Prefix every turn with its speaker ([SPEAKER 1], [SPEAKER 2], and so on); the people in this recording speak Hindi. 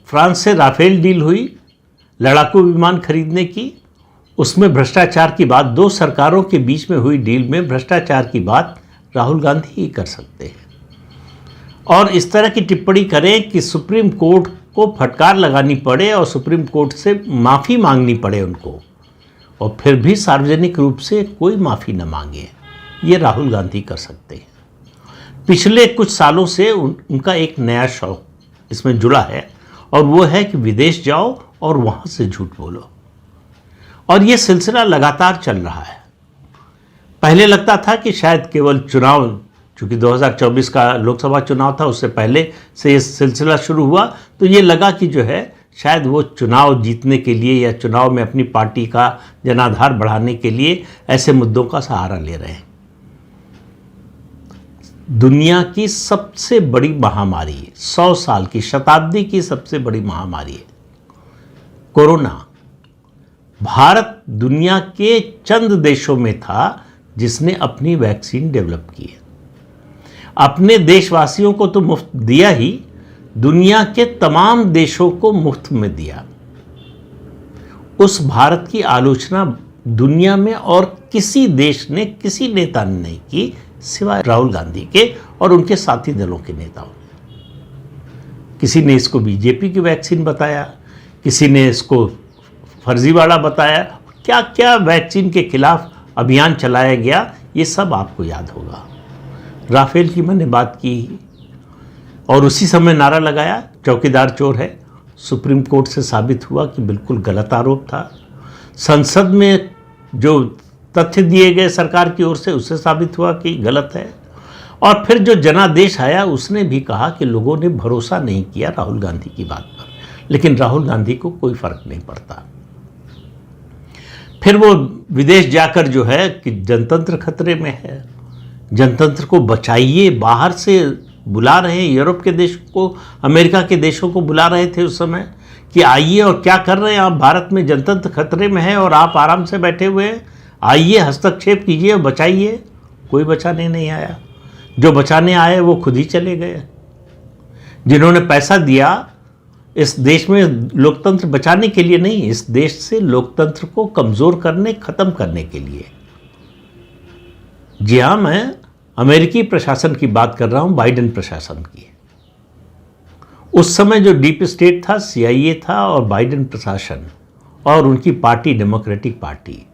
[SPEAKER 1] फ्रांस से राफेल डील हुई लड़ाकू विमान खरीदने की, उसमें भ्रष्टाचार की बात, दो सरकारों के बीच में हुई डील में भ्रष्टाचार की बात राहुल गांधी ही कर सकते हैं। और इस तरह की टिप्पणी करें कि सुप्रीम कोर्ट को फटकार लगानी पड़े और सुप्रीम कोर्ट से माफ़ी मांगनी पड़े उनको, और फिर भी सार्वजनिक रूप से कोई माफ़ी न मांगे, ये राहुल गांधी कर सकते हैं। पिछले कुछ सालों से उनका एक नया शौक इसमें जुड़ा है, और वो है कि विदेश जाओ और वहाँ से झूठ बोलो, और ये सिलसिला लगातार चल रहा है। पहले लगता था कि शायद केवल चुनाव, चूँकि 2024 का लोकसभा चुनाव था, उससे पहले से ये सिलसिला शुरू हुआ, तो ये लगा कि जो है शायद वो चुनाव जीतने के लिए या चुनाव में अपनी पार्टी का जनाधार बढ़ाने के लिए ऐसे मुद्दों का सहारा ले रहे हैं। दुनिया की सबसे बड़ी महामारी, 100 साल की, शताब्दी की सबसे बड़ी महामारी है कोरोना। भारत दुनिया के चंद देशों में था जिसने अपनी वैक्सीन डेवलप की है। अपने देशवासियों को तो मुफ्त दिया ही, दुनिया के तमाम देशों को मुफ्त में दिया। उस भारत की आलोचना दुनिया में और किसी देश ने, किसी नेता ने नहीं की सिवाय राहुल गांधी के और उनके साथी दलों के नेताओं ने। किसी ने इसको बीजेपी की वैक्सीन बताया, किसी ने इसको फर्जीवाड़ा बताया, क्या क्या वैक्सीन के खिलाफ अभियान चलाया गया, ये सब आपको याद होगा। राफेल की मैंने बात की और उसी समय नारा लगाया चौकीदार चोर है। सुप्रीम कोर्ट से साबित हुआ कि बिल्कुल गलत आरोप था। संसद में जो तथ्य दिए गए सरकार की ओर से, उससे साबित हुआ कि गलत है। और फिर जो जनादेश आया उसने भी कहा कि लोगों ने भरोसा नहीं किया राहुल गांधी की बात पर, लेकिन राहुल गांधी को कोई फर्क नहीं पड़ता। फिर वो विदेश जाकर जो है कि जनतंत्र खतरे में है, जनतंत्र को बचाइए, बाहर से बुला रहे हैं, यूरोप के देश को, अमेरिका के देशों को बुला रहे थे उस समय कि आइए, और क्या कर रहे हैं आप, भारत में जनतंत्र खतरे में है और आप आराम से बैठे हुए हैं, आइए हस्तक्षेप कीजिए और बचाइए। कोई बचाने नहीं आया। जो बचाने आए वो खुद ही चले गए। जिन्होंने पैसा दिया इस देश में लोकतंत्र बचाने के लिए नहीं, इस देश से लोकतंत्र को कमज़ोर करने, ख़त्म करने के लिए। जी हाँ, मैं अमेरिकी प्रशासन की बात कर रहा हूं, बाइडेन प्रशासन की। उस समय जो डीप स्टेट था, CIA था, और बाइडेन प्रशासन और उनकी पार्टी डेमोक्रेटिक पार्टी,